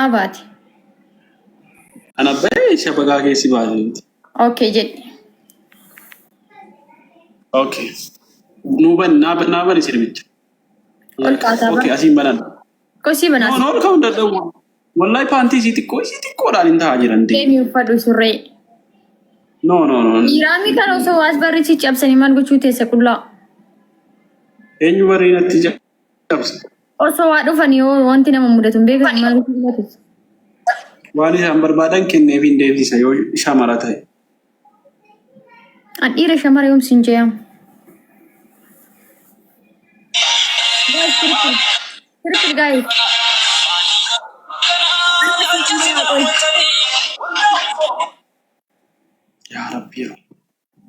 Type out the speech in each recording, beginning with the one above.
Nabat. Ana bay shabaga keessa baasee. Okay, jet. Okay. Nuban naban isirbicha. Ol kaataba. Okay, asin banan. Kosi No, banas. no, kau ndak tahu. Wallahi panti siti ko dah linta ajaran deh. Demi ufadu surre. No, no, no. Irami kalau so asbari cici absaniman go chute sekulla. Enyu bari natti jabs. Also wadu fani o wanti nama muda tumbe kan malu kubatis. Wali hambar badan kenne bin devi sayo shamara thay. An ira shamara yom sinjayam. Guys, triple guys. Ya Rabbi ya.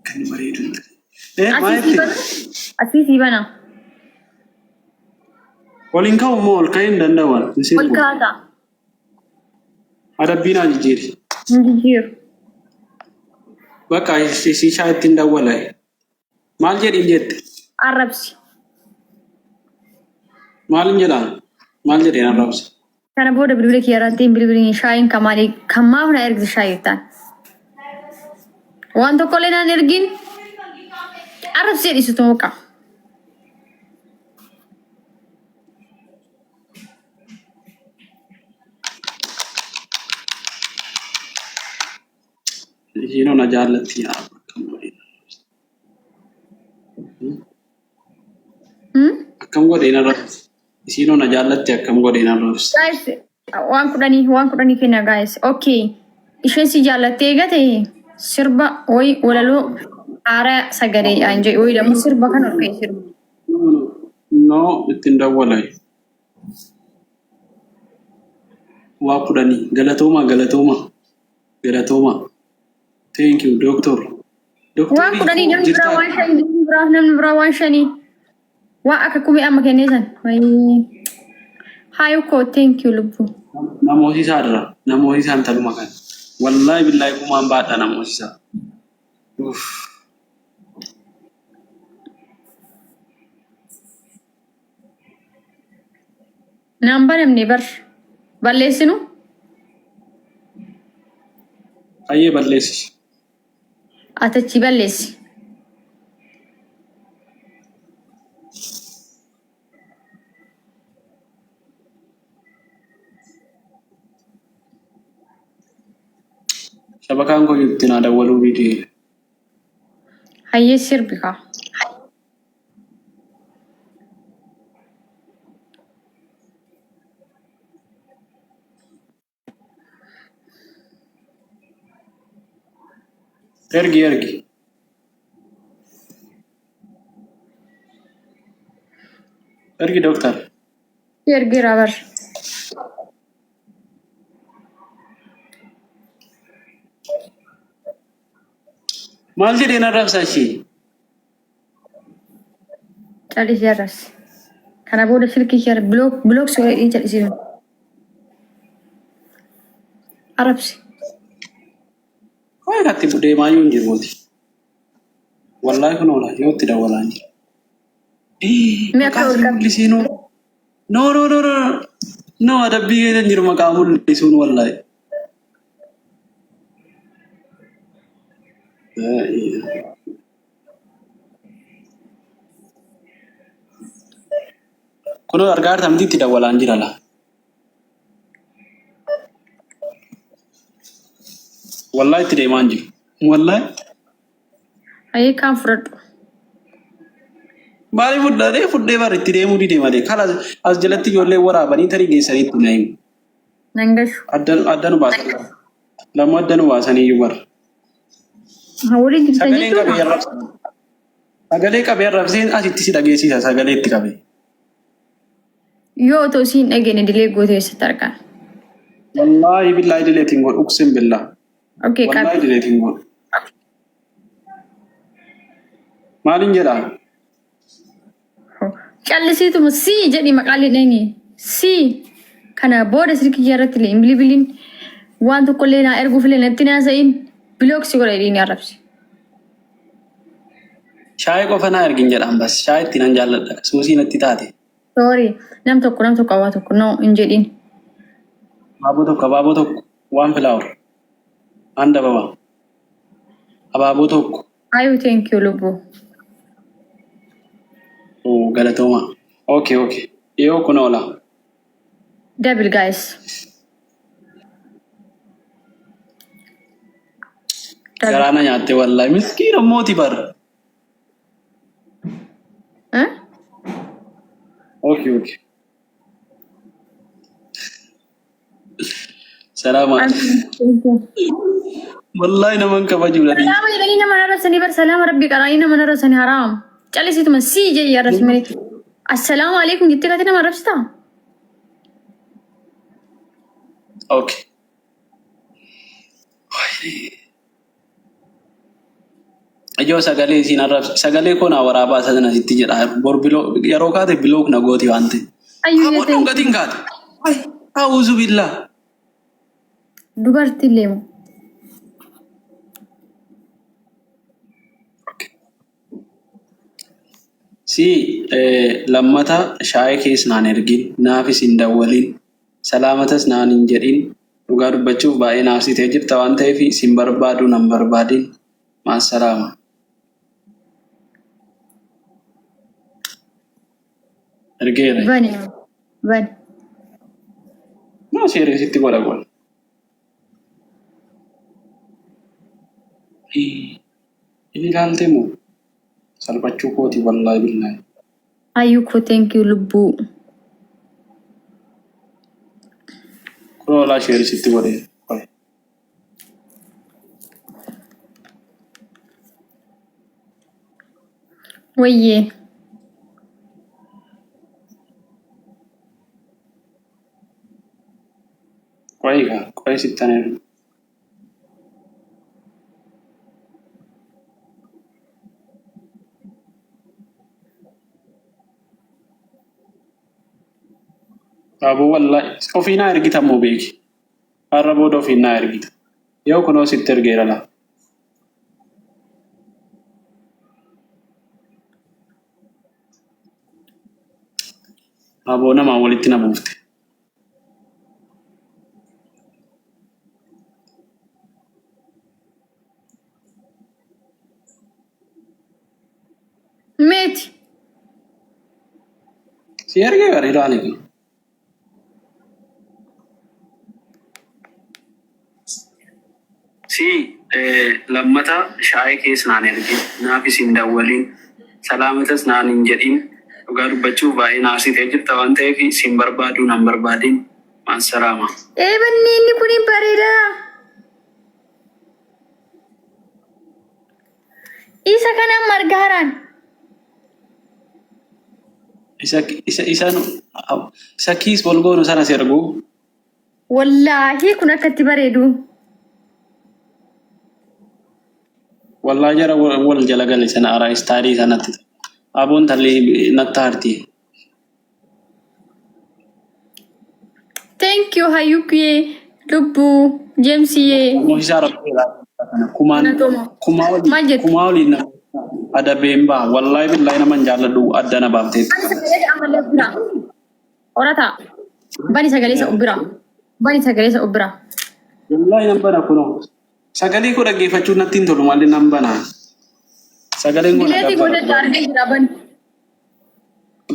Kan bari itu. Asisi bana. Walin kau mall kain dandawan. Ol kaata. Ada bina jijir. Jijir. Baka si syait tinda walai. Mal jadi jet. Arabs. Malin jalan. Mal jadi Arabs. Kana boda bilbile kiyarantiin bilbilin shayin kamali kammaafna ergis shayitan. Wanto kolenan ergin Arabs jedhi sutoka. Sino na jaalatti yaa akkam godheen arrabs. Sino na jaallatti akkam godheen arrabs. Guys, waan kudhanii kenna guys. Okay. Isheen si jaallattee gate sirba way walaloo aaraa sagalee anje way dammo sirba kan ol ka'e sirba. No, ittiin dawwalai. Waa kudhanii galatooma. Thank you, doctor. Waan kudhanii namni biraa waan shanii. Waa akka kumee amma kenneesan. Hayuko, thank you lubbu. Namoota isaan taluma kan. Wallahi billahi kumaan baadha namoota isaa. Naan banamne bar balleessinu. Ayyee balleessi. Atachi balleessi. Shabakaan koo ittiin aadaa waluu biidee. Hayyee sirbi kaa. Ergi. Ergi dokter. Ergi rabar. Maal jedheen arrabsaa ishee? Callis jarras. Kana booda silkii ishee block suuraa callisii. Arabsi. Kau kati budaya mayu nje moti. Wallahi kun olah yo tidak walani. Me akka urkan. Lisino. No ada biaya dan jirma kamu lisun wallahi. Kuno argar tamti tidak walan jirala. Wallahi tidak manji. Wallahi. Ayi kan furadu. Bari fudde bari tidak mudi deh made. Kalau as jalati jolle wara bani tari gesari tunai. Nangashu. Adan bahasa. Lama adan bahasa ni yubar. Hawuri Sagalee qabee arrabseen asitti si dhageessisa sagalee itti qabee. Yoo otoo siin dhageenne dilee gootee eessatti argaa? Wallahi billahi dileetiin godhu uksin billah. Okay, wallahi dileetiin godhu. Maalin jedhaa? Callisiituma sii jedhi maqaalee dheenye. Sii kana booda sirkii irratti illee hin bilbilin waan tokkollee naa erguuf illee natti naasa'in. Bilooksi godha jedhanii arrabsi. Shaayii qofa naa ergin jedhaan bas. Shaayii ittiin an jaalladha. Suusii natti taate. Sorry, nam tokko waa tokko no hin jedhin. abaaboo tokko waan filaawur handa baba abaaboo tokko Ayu thank you Lubu. galatooma. Okay. Yoo kun oola. Double guys. Garaana nyaatte wallahi miskiina mooti bar. Okay. Salama. Wallahi naman kabaju lagi. Salama jadi nama narasani bar salam Rabbi karai nama narasani haram. Cali situ masih jadi ya rasmi. Assalamualaikum gitu kata nama Rabsta. Okay. Ayo sagalee isin arrab sagalee koo na waraabaa sana sitti jedha bor biloo yeroo kaate bilook na gooti waante. Ayu ya Aboo gatiin kaate. A'uuzu billah. Dubartii lemu. Si lammata shaayii keessa naan ergin naafis hin dawwalin salaamatas naan hin jedhin dhugaa dubbachuuf baay'ee naafsitee jirta waan ta'eef sin barbaadu nan barbaadin maasalaama. Ergeera. Bani. Maa seeree sitti godha. Ini ilaalte moo salphachuu kooti wallahi billahi. Ayu ko thank you Lubu. Kunoo laa seeree sitti godhee. Wayye. Qoy sittaneeru. Aboo wallahi ofiinaa ergita moo beeki. Har'a booda ofiinaa ergita. Yoo kunoo sitti ergeera laa. Aboo namaa walitti na buufte. Meti. Si ergee gari ilaali. Si lammata shaayii keessa naan ergin naafis hin dawwalin salaamatas naan hin jedhin dhugaa dubbachuuf baay'ee naafsitee jirta waan ta'eef sin barbaadu nan barbaadin maasalaama. Banni inni kun bareeda. Isa kana margaaraan. Isa kiis bolgoonu sana ergu. Wallahi kun akkatti bareedu. Wallahi jara wal jala gale sana ara istaarii sanatti. Aboon tallee nattaarti. Thank you Hayuki Lubu Jamesiye. Mohisaa rabbeera. Kumaa waliin ada bemba wallahi billahi naman jaalladhu adda na baafteet. Orata. Bani sagalee isa ubbira. Wallahi nan bana kunoo. Sagalee koo dhaggeeffachuun natti hin tolu malee nan bana. Sagaleen koo Dileetii godhe jaargee jira bani.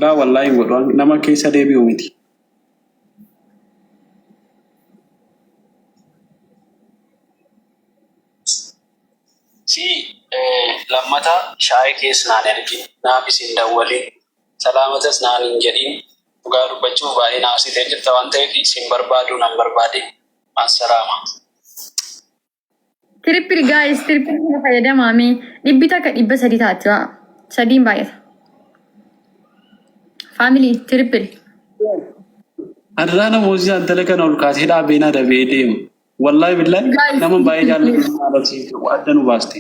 Daa wallahi hin godhu nama keessa deebi'u miti. Si lammata shaayii keessa naan ergin naafis hin dawwalin salaamatas naan hin jedhin dhugaa dubbachuuf baay'ee naafsitee jirta waan ta'eef sin barbaadu nan barbaadin maasalaama. Trippil guys, trippil kana fayyadamaami. Dhibbi takka 300 taati waa. Sadiin baay'ata. Family trippil. Adarraa namoonni antala kana ol kaasee dhaabee na dabee deema. Wallahi billahi nama baay'ee jaallatu adda nu baaste.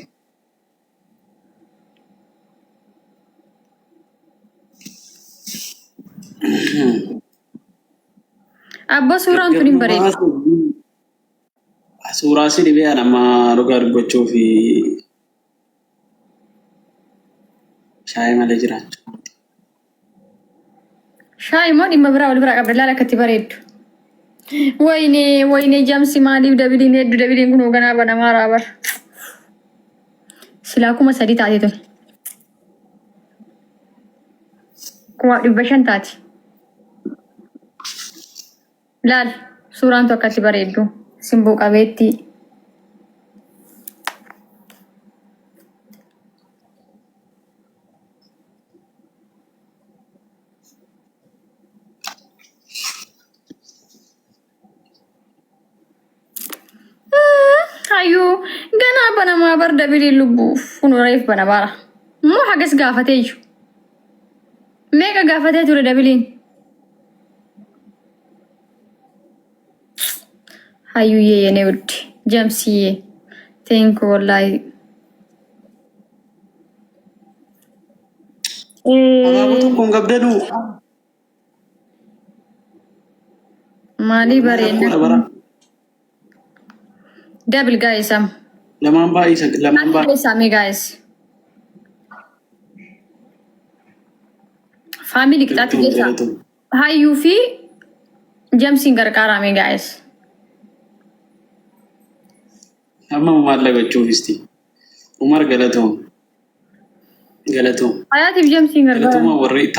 Abba suuraan tun hin bareedu. Suuraa si dhibee nama dhugaa dubbachuu fi shaayii malee jiraachuu. Shaayii moo dhimma biraa wal biraa qabda laala akkatti bareeddu. ወይኔ ጀምሲ ማሊፍ ደብሊን ሄዱ ደብሊን ኩኖ ገና በነማራ በር ሲላኩመ ሰዲ ታቴ ቶል ኩማ ዲበሸን ታቴ ላል ሱራን tokkatti bareeddu simboo qabeetti hayu gana bana maabar dabili lubbuuf kun reef bana bara moo hagas gaafateeyyu meeqa gaafatee ture dabiliin hayyuyyee የኔ ውድ ጀምሲዬ ቴንክ ወላሂ አባቦቱ ኮንገብደዱ ማሊ በሬና ደብል ጋይስም ለማንባ ይሰግ ለማንባ ሳሚ ጋይስ ፋሚሊ ቅጣት ይገሳ ሃዩ ፊ ጀምሲን ገርቃራሜ ጋይስ አማም ማለገችው እስቲ ኡመር ገለተው አያት ጀምሲን ገርቃራ ገለተው ወሪታ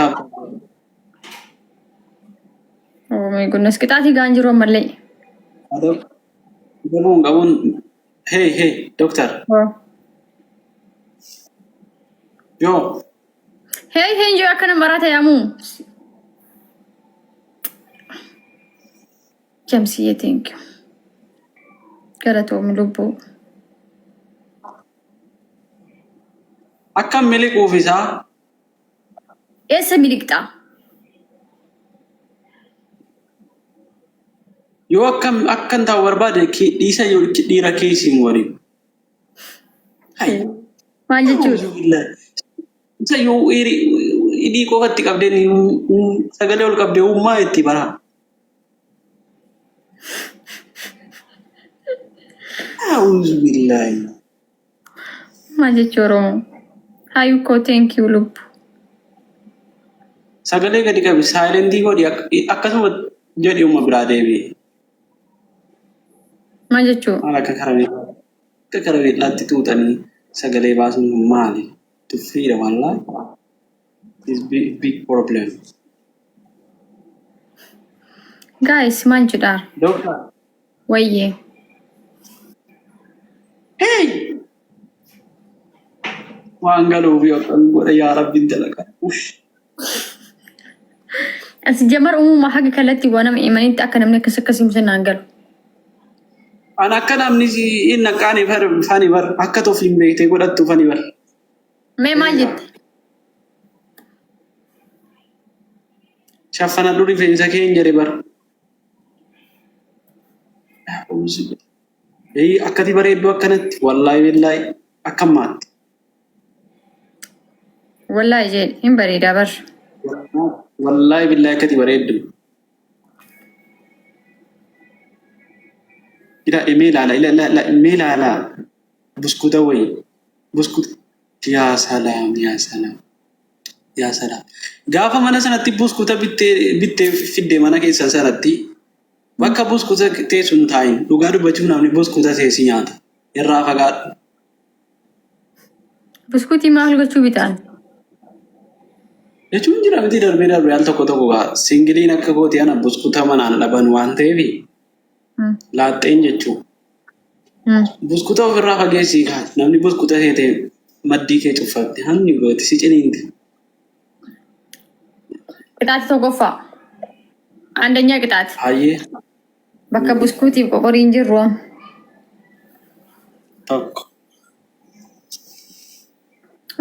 ኦ ማይ ጉድነስ ቅጣት ጋንጅሮ መለይ ገቡን ሄይ ዶክተር ዮ ሄይ እንጆ አከነ መራታ ያሙ ጀምሲዬ ቴንክ ዩ ገለተው ምሉቡ አካም ሚሊቅ ኦፊሳ ኤስ ሚሊቅጣ ዮ አከም ታወርባደ ዲሳ ዮ ዲራ ኬሲ ሞሪ አይ ማንጀቹ ዮ ኢዲ ቆፈት ቀብደኒ ሰገሌው ቀብደው ማ እቲ በራ አውዝ ቢላሂ ማንጀቹ ሮም ሃዩ ኮ ቴንክ ዩ ሉብ ሰገሌ ገዲ ቀብ ሳይለንቲ ጎዲ አከሰመ ጀዲው መብራዴቢ ማንጀቹ አላከ ከከረቤ ላቲ ቱጠኒ ሰገሌ ባሱ ማሊ ቱ ፍሪደም አላ is big problem guys manjudar doctor waye hey wangalo biyo kan gore ya rabbi dalaka ush asjamar ma haga kalati wana imanit akanamne kasakasim sanangal ana kanamni inna qani fani bar akato film beete godatu fani bar me manjit شافنا دوري في إنساكين جري بر إيه أكتي بريد وكانت والله بالله أكمات والله جيل هم بريد أبر والله بالله أكتي بريد إذا إيميل على لا إيميل على بسكوت وين بسكوت يا سلام يا سلام gaafa mana sanatti buskuta bitte fidde mana keessa saratti bakka buskuta teessun taayin dhugaa dubbachuuf namni buskuta teessi nyaata irraa fagaadhu. Buskutii maal gochuu bitaan? Jechuun jira miti darbee al tokko gaa singiliin akka kooti ana buskuta manaan dhaban waan ta'eef laaxxeen jechuu. Buskuta ofirraa fageessii kaati namni buskuta seetee maddii kee cuffatte hamni gooti si ciniinti. ቅጣት ተጎፋ አንደኛ ቅጣት አየ በቃ ብስኩት ይቆቆሪ እንጂ ሮም ታክ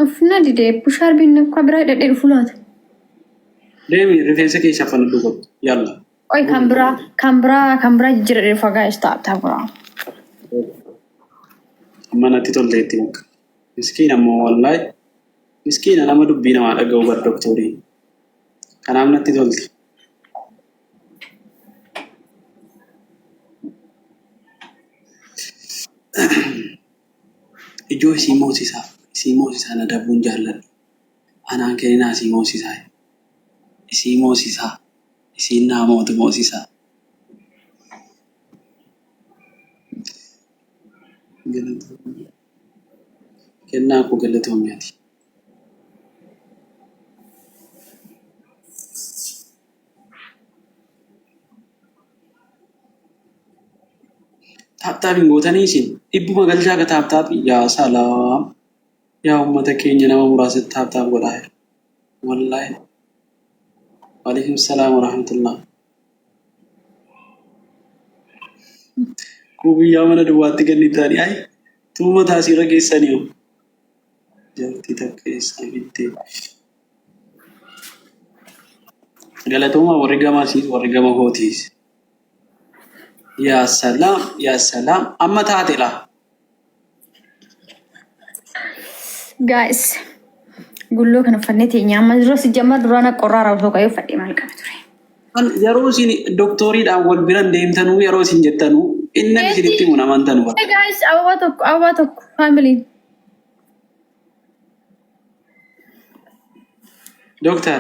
አፍና ዲዴ ፑሻር ቢን እኮ ብራ ደደል ፉላት ደሚ ሪፌንስ ከ ይሻፈን ዱቆ ያላ ኦይ ካምብራ ጅረ ፈጋ ስታፕ ታብራ አማናቲ ቶልቴቲ ምስኪን አሞ ወላሂ ምስኪን አናማ ዱቢና ማደገው በር ዶክተሪ ከናም ነቲ ቶልቲ ijo simosisa na dabun jaalladhu anaan keenaa simosisa isiin naa mootu moosisaa kennaa koo galatoomiyaati. Taaptaapiin gootanii isin dhibbuma galchaa ka taaptaapii yaa salaam yaa uummata keenya nama muraasatti taaptaap godhaa jiru. Wallaahi. Waalaikum salaam wa rahmatullah. Guyyaa mana duwwaatti ganni taanii ay tuuma taasirra geessanii hoo jarti takka eessaa fittee galatooma warri gamasiis warri gama kootiis yaa salaam amma taate laa Guys, gulloo kana uffannee teenya amma dura si jamma duraan qorraa raawwatoo qayyoo uffadhee maal qaba ture. yeroo isin doktoriidhaan wal biran deemtanuu yeroo isin jettanuu inni isinitti mun amantanuu bara. Hey guys, awwaa tokko family. Doctor.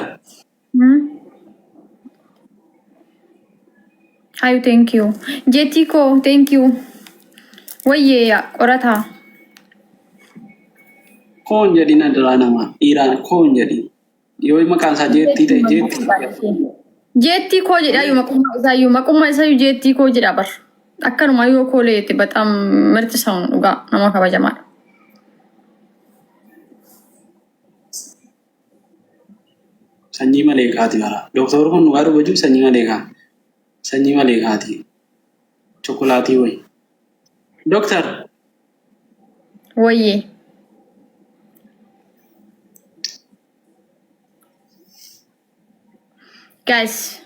Hayu, thank you. Jetiko, thank you. Wayye qorata. Koon jedhin adaraa nama dhiiraan koon jedhin yoo maqaan isaa jeetti ta'e jeetti. Jeetti koo jedha yoo maqummaa isaa yoo jeetti koo jedha bar. Akkanuma yoo kooleetti baxam mirti sa'uun dhugaa nama kabajamaadha. Sanyii maleekaati bara. Doktor kun dhugaa dubbachuu sanyii maleekaa. Sanyii maleekaati. Chokolaatii wayi. Doktor. Wayye. Guys,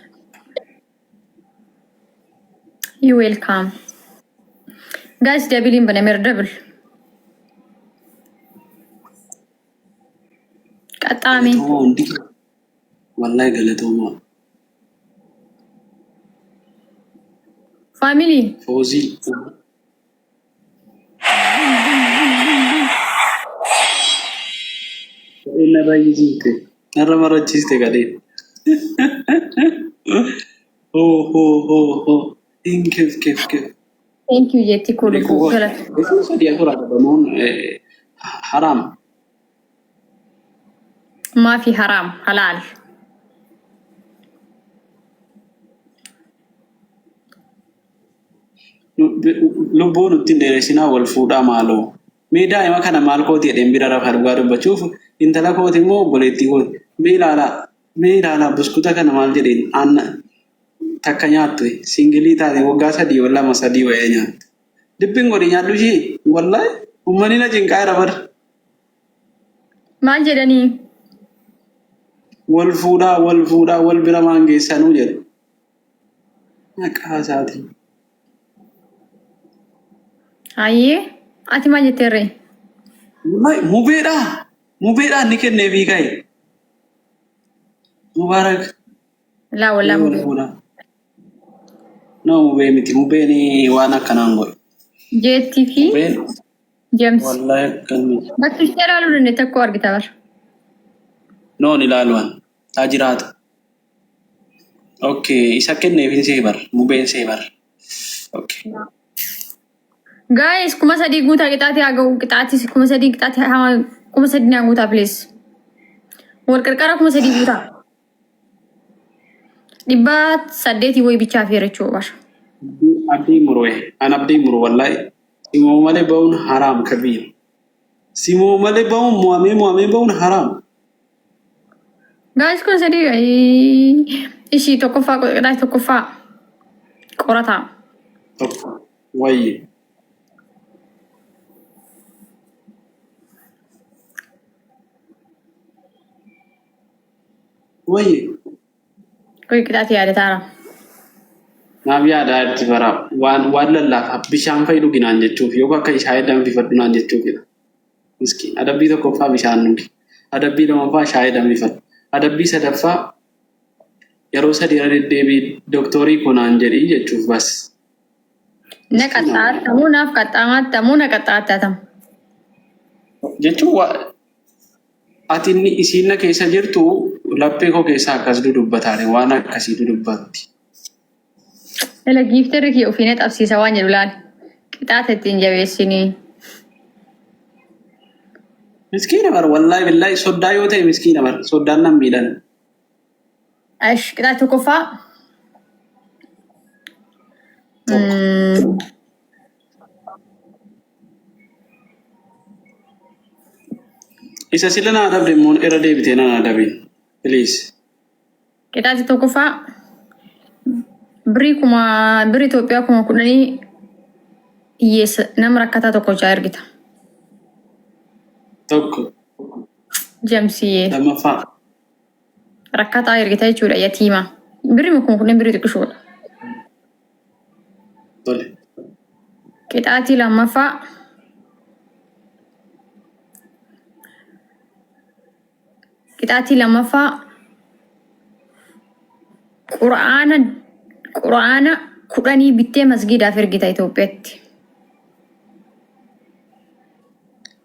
you welcome. Guys, double in banner double. Katami. Wallahi galatooma. Family. Fauzi. Inna rayizite. Narra marachiste gadee. Oh. Kif. Thank you, Jetty Kulu. Dia tu rada bangun haram. ما في حرام حلال. Lubbuun ittiin dheeressinaa wal fuudhaa maaloo. Mee daa'ima kana maal kooti jedheen bira rafa dhugaa dubbachuuf intala kooti immoo obboleettii kooti. Mee ilaalaa buskuta kana maal jedheen aanna takka nyaattu singilii taate waggaa 2 wayyaa nyaattu. Dibbiin godhe nyaadhu ishee wallahi uummanni na cinqaa jira bara. Maal jedhanii? Wal fuudhaa wal bira maangeessanuu jedhu. Maqaa isaatiin. Ayyee ati maal jetteerree? Mubeedhaa ni kenneefii ka'e. Mubaarak. Laa wallaa mubee. No mubee miti mubeen waan akkanaan godhu. Jeetti fi James. Wallahi akkanni. Bakki ishee ilaaluu dandeette akkoo argita bara. Noon ilaaluwan taa jiraata. Okay, isa kenneefin seebar mubeen seebar. Okay. Guys, kuma sadii guutaa qixaatii haa ga'u qixaatis kuma sadii qixaatii haa kuma sadii naa guutaa please. Wal qarqara kuma sadii guutaa. 800 wayi bichaa feerachuu bara. Abdii murwe an abdii muru wallahi simoo malee ba'uun haraam kabiir. Simoo malee ba'uun mu'amee ba'uun haraam. Guys, kuma sadii ishii tokkoffaa qixaatii tokkoffaa qorataa. Wayye. Wayye. Koi qixaatii yaadataara. Naaf yaada itti bara waan lallaafa bishaan fayyadu ginaan jechuuf yookaan akka shaayii danfifadhu naan jechuufidha. Miski adabbii tokkoffaa bishaan nuti. Adabbii lammaffaa shaayii danfifadhu. Adabbii sadaffaa yeroo 3 irra deddeebii dooktorii kunaan jedhii jechuuf bas. Na qaxxaatamu naaf qaxxaamaatamu na qaxxaataatamu. Jechuun ati isiin na keessa jirtu laphee koo keessa akkas dudubbataare waan akkasii dudubbatti. Ela giiftarri kee ofiin xabsiisa waan jedhu laal qixaata ittiin jabeessinii مسكينة بر والله بالله صدا يوتي مسكينة بر صدانا ميلان ايش قطعت كفا إذا سيلنا أدب دمون إرادة بتينا أدبين بليز قطعت كفا بريكما بريتو بياكم كلني يس نمرة كتا تكو جايرجتا توكو جمسية لما فا ركتا يرجتا يجورا يتيمة بري مكم كلني بريتو كشول طلع قطعتي لما فا قطعتي لما فا قرآن كلني بيتي مسجد فرجتا يتوبيت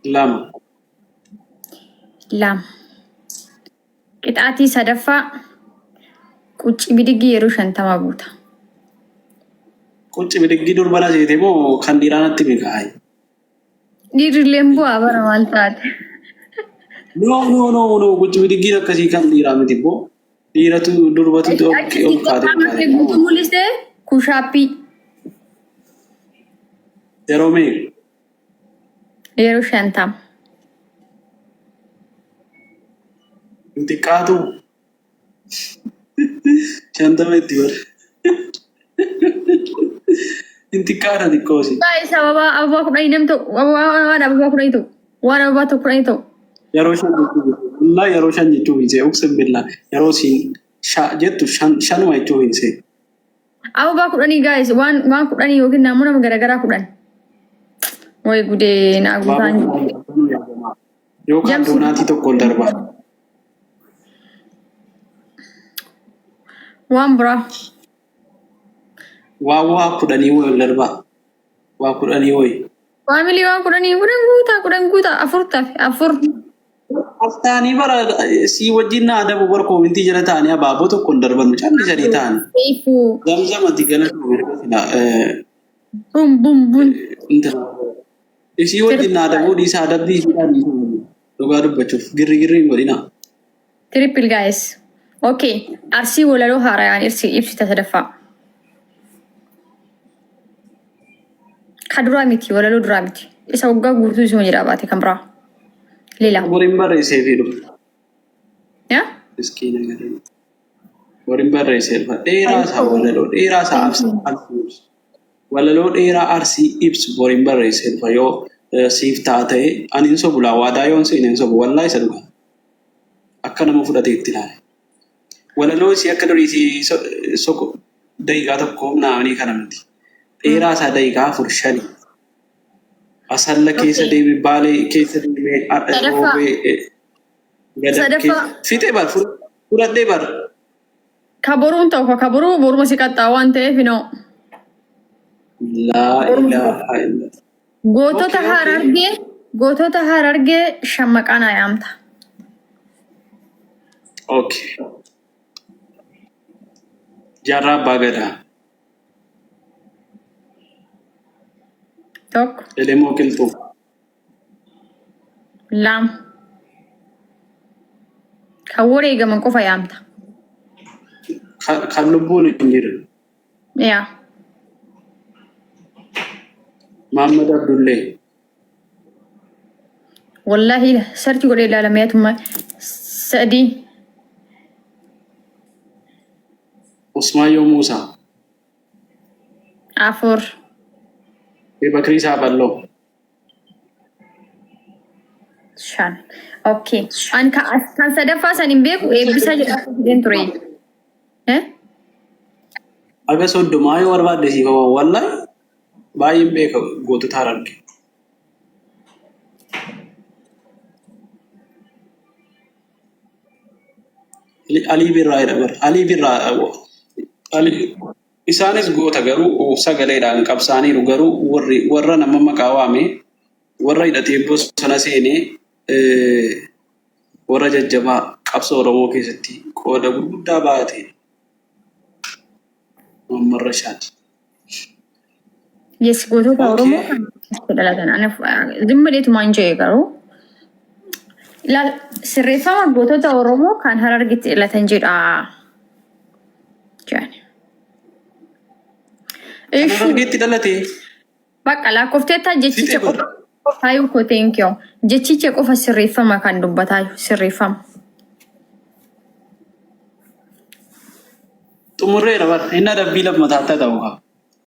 لما لام قطعتي سدفا كوچ بيدغي يروشن تمابوتا كنت بدي دور بنا جيتي مو خنديرانا تبيكاي دير لمبو ابر مالتات no كنت بدي جيرا كسي خنديرانا تبو ديرتو دوربتو تو اوكي gutu muliste kushapi يرومي يروشن تام انت كاتو شانتامي تيور انت كارا دي كوسي باي سبابا ابا كداي نمتو وانا ابا كداي تو وانا ابا تو كداي تو يروشن والله يروشن جتو بيجي اقسم بالله يروسين جتو شان واي تو بيجي ابا كداني جايز وان كداني يوكين نامونا مغرغرا كدان way gude na gutan يوكا دوناتي تو كول دربا wan bra waa kudhanii way darba waa kudhanii way family wan kudani kudan guta afur Aftanii bara si wajjin adabu bar kominti jala taanii abaaboo tokkoon darban calli sadii ta'an. ifu Zamzamati galatu mirga bum si wajjin adabu di sadabdi sidani dhugaa dubbachuuf girri godhina. triple guys okay arsi walalo harayaan irsi ibsi tatadafa kadura miti walalo dura miti isa waggaa guutuu isuma jedhabaate kan biraa lila Boriin barreessee fi dhufu. ya Miskiina galee. Boriin barreessee dhufa dheeraa isaa walaloo dheeraa isaa ibsu. Walaloo dheeraa arsii ibsu boriin barreessee dhufa yoo siif taatee ani hin sobu laa waadaa yoon seene hin sobu wallaa isa dhuga. Akka nama fudhatee itti ilaale. Walaloo isii akka durii soko daqiiqaa tokko naanii kana miti. Dheeraa isaa daqiiqaa 4-5. Asalla keessa deemi baalee keessa deemee roobee Sadaffaa. Fixee bar fudhadhee bar. kaboruun ta'u kaboruu boruma si qaxxaa waan ta'eef inoo Laa ilaaha illa. gootota harargee shammaqaan ayaamta. Okay. Jaarraa abbaa gadaa. Tokko Elemoo qilxuu. lama kan wareegaman qofa yaamta. Kan lubbuun hin jiru. yaa Muhammad Abdullee. wallahi sarti godhee ilaalameetuma sadii Usmaayyoo Muusaa. afur Bakrii Saafalloo. shan okay an kan sadaffaa san hin beeku eebbisaa jedheen ture. Aga soddomaa yoo barbaadde siifama wallahi baay'een beeka gootota hararge. Alii Birraa jedhama. Alii Birraa isaanis goota garuu sagaleedhaan qabsaaniiru garuu warra nama maqaa waame warra hidhatee bosona seenee warra jajjabaa qabsoo Oromoo keessatti qooda gurguddaa baate Muhammad Rashaad. Yes, gootota Oromoo kan dhalatan. Zimma dheetumaan jee garuu ilaal sirreeffama gootota Oromoo kan Harargeetti dhalatan jedha. Jaan. Kan Harargeetti dhalate. Bakka lakkoofteetta jechicha Fiixee qofa taayuu ko thank you. Jechicha qofa sirreeffama kan dubbataa sirreeffama. Xumurreera bara. Inni adabbii lammataa ta'uu qaba.